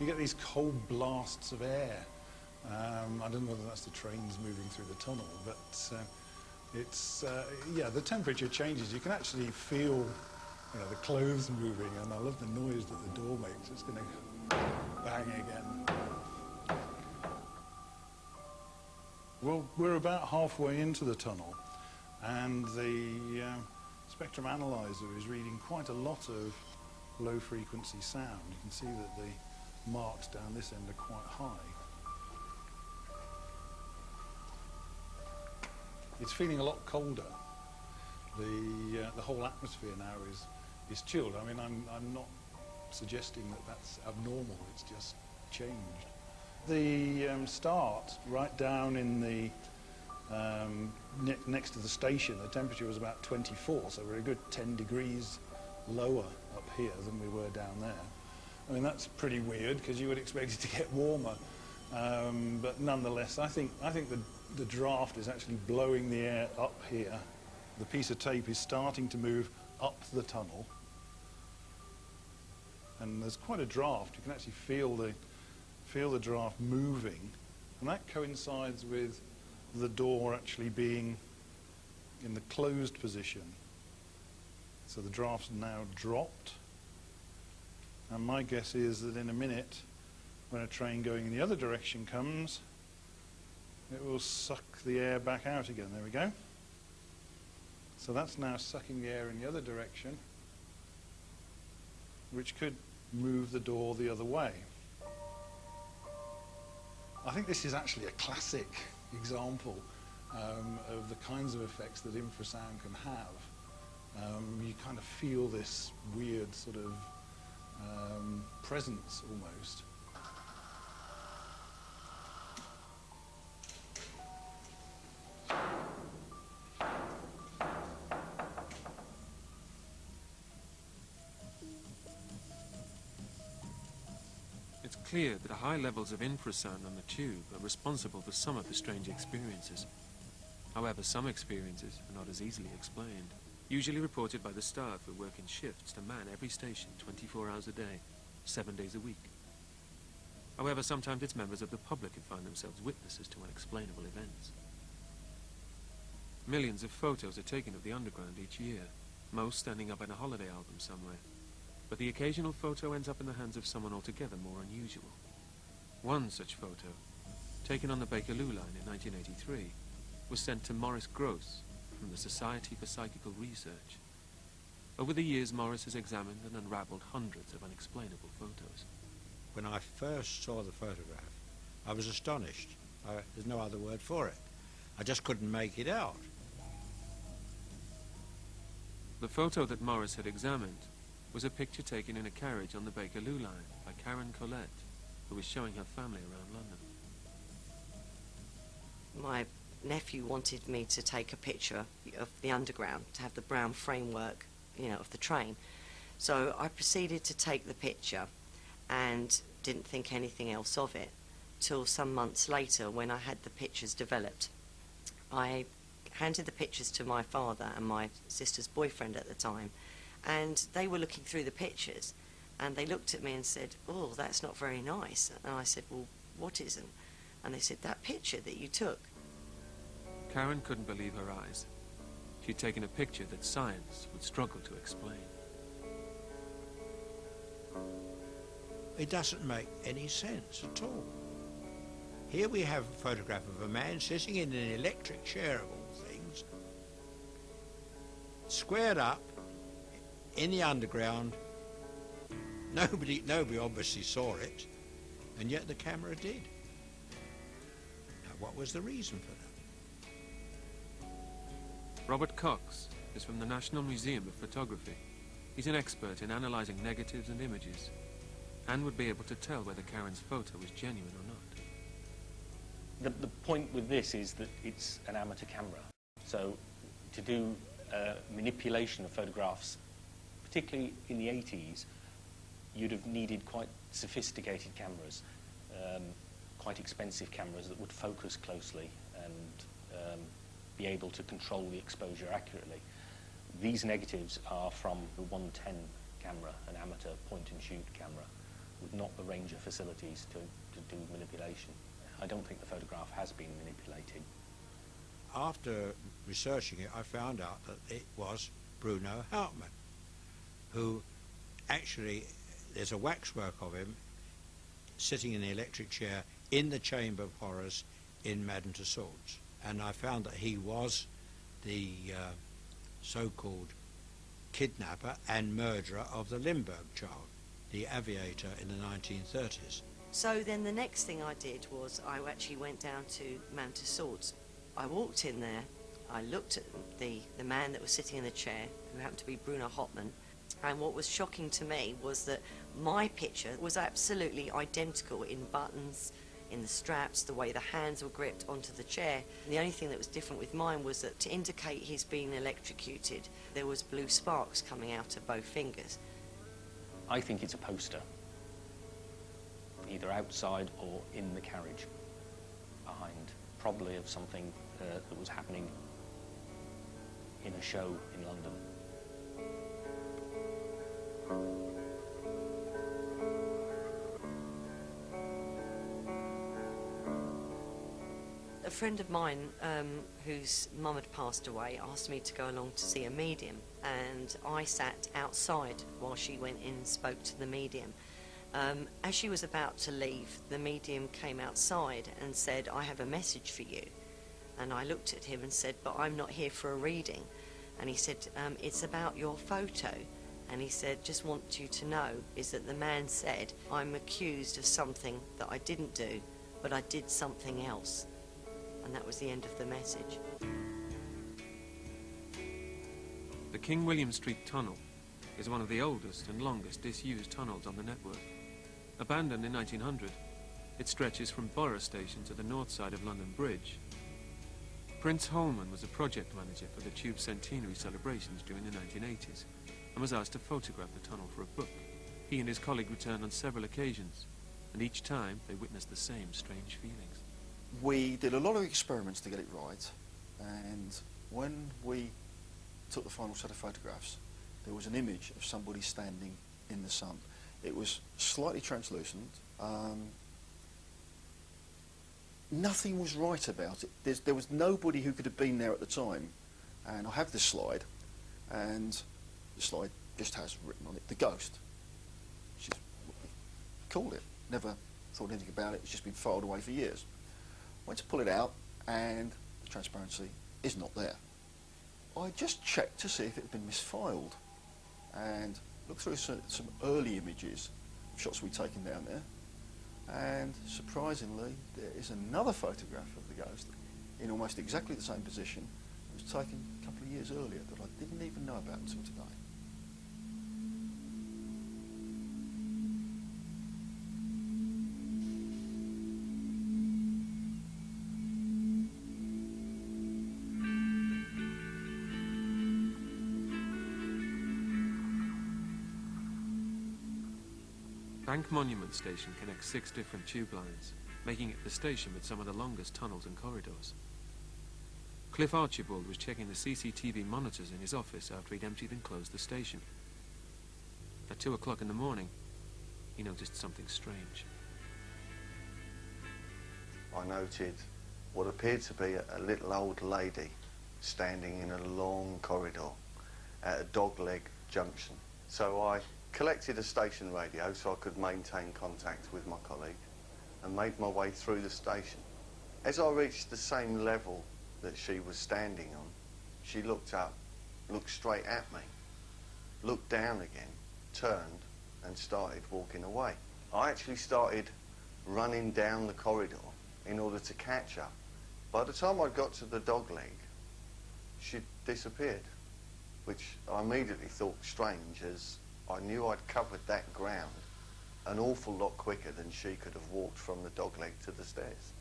you get these cold blasts of air. I don't know whether that's the trains moving through the tunnel, but yeah, the temperature changes. You can actually feel, the clothes moving, and I love the noise that the door makes. It's going to bang again. Well, we're about halfway into the tunnel, and the spectrum analyzer is reading quite a lot of low-frequency sound. You can see that the marks down this end are quite high. It's feeling a lot colder. The whole atmosphere now is chilled. I mean, I'm not suggesting that that's abnormal. It's just changed. The start, right down in the next to the station, the temperature was about 24, so we're a good 10 degrees lower up here than we were down there. I mean, that's pretty weird because you would expect it to get warmer, but nonetheless, I think the draft is actually blowing the air up here. The piece of tape is starting to move up the tunnel, and there's quite a draft. You can actually feel the draft moving, and that coincides with the door actually being in the closed position. So the draft's now dropped, and my guess is that in a minute, when a train going in the other direction comes, it will suck the air back out again. There we go. So that's now sucking the air in the other direction, which could move the door the other way. I think this is actually a classic example of the kinds of effects that infrasound can have. You kind of feel this weird sort of presence almost. It's clear that high levels of infrasound on the tube are responsible for some of the strange experiences. However, some experiences are not as easily explained. Usually reported by the staff who work in shifts to man every station 24 hours a day, 7 days a week. However, sometimes it's members of the public who find themselves witnesses to unexplainable events. Millions of photos are taken of the underground each year, most standing up in a holiday album somewhere. But the occasional photo ends up in the hands of someone altogether more unusual. One such photo, taken on the Bakerloo line in 1983, was sent to Maurice Gross from the Society for Psychical Research. Over the years, Maurice has examined and unraveled hundreds of unexplainable photos. When I first saw the photograph, I was astonished. There's no other word for it. I just couldn't make it out. The photo that Maurice had examined was a picture taken in a carriage on the Bakerloo line by Karen Collette, who was showing her family around London. My nephew wanted me to take a picture of the underground, to have the brown framework, of the train. So I proceeded to take the picture and didn't think anything else of it till some months later when I had the pictures developed. I handed the pictures to my father and my sister's boyfriend at the time, and they were looking through the pictures, and they looked at me and said, "Oh, that's not very nice." And I said, "Well, what isn't?" And they said, "That picture that you took." Karen couldn't believe her eyes. She'd taken a picture that science would struggle to explain. It doesn't make any sense at all. Here we have a photograph of a man sitting in an electric chair of all things, squared up in the underground. Nobody obviously saw it, and yet the camera did. Now, what was the reason for that? Robert Cox is from the National Museum of Photography. He's an expert in analysing negatives and images, and would be able to tell whether Karen's photo was genuine or not. The point with this is that it's an amateur camera. So to do manipulation of photographs, particularly in the 80s, you'd have needed quite sophisticated cameras, quite expensive cameras that would focus closely and be able to control the exposure accurately. These negatives are from the 110 camera, an amateur point-and-shoot camera. with not the range of facilities to do manipulation. I don't think the photograph has been manipulated. After researching it, I found out that it was Bruno Hauptmann, who actually, there's a waxwork of him sitting in the electric chair in the Chamber of Horrors in Madame Tussauds. And I found that he was the so-called kidnapper and murderer of the Limburg child, the aviator in the 1930s. So then the next thing I did was I actually went down to Madame Tussauds. I walked in there, I looked at the man that was sitting in the chair, who happened to be Bruno Hauptmann, and what was shocking to me was that my picture was absolutely identical in buttons, in the straps, the way the hands were gripped onto the chair. And the only thing that was different with mine was that to indicate he's been electrocuted, there was blue sparks coming out of both fingers. I think it's a poster, either outside or in the carriage behind, probably of something that was happening in a show in London. A friend of mine whose mum had passed away asked me to go along to see a medium, and I sat outside while she went in and spoke to the medium. As she was about to leave, the medium came outside and said, "I have a message for you." And I looked at him and said, "But I'm not here for a reading." And he said, "It's about your photo." And he said, "Just want you to know is that the man said, I'm accused of something that I didn't do, but I did something else." And that was the end of the message. The King William Street Tunnel is one of the oldest and longest disused tunnels on the network. Abandoned in 1900, it stretches from Borough Station to the north side of London Bridge. Prince Holman was a project manager for the Tube centenary celebrations during the 1980s and was asked to photograph the tunnel for a book. He and his colleague returned on several occasions, and each time they witnessed the same strange feelings. We did a lot of experiments to get it right, and when we took the final set of photographs, there was an image of somebody standing in the sun. It was slightly translucent. Nothing was right about it. There was nobody who could have been there at the time. And I have this slide, and the slide just has written on it, "The Ghost." Which is what we called it. Never thought anything about it. It's just been filed away for years. Went to pull it out, and the transparency is not there. I just checked to see if it had been misfiled, and looked through some early images of shots we'd taken down there, and surprisingly there is another photograph of the ghost in almost exactly the same position. It was taken a couple of years earlier that I didn't even know about until today. Bank Monument Station connects 6 different tube lines, making it the station with some of the longest tunnels and corridors. Cliff Archibald was checking the CCTV monitors in his office after he'd emptied and closed the station. At 2 o'clock in the morning, he noticed something strange. I noted what appeared to be a little old lady standing in a long corridor at a dogleg junction. So I collected a station radio so I could maintain contact with my colleague and made my way through the station. As I reached the same level that she was standing on, she looked up, looked straight at me, looked down again, turned and started walking away. I actually started running down the corridor in order to catch her. By the time I got to the dogleg, she'd disappeared, which I immediately thought strange, as I knew I'd covered that ground an awful lot quicker than she could have walked from the dogleg to the stairs.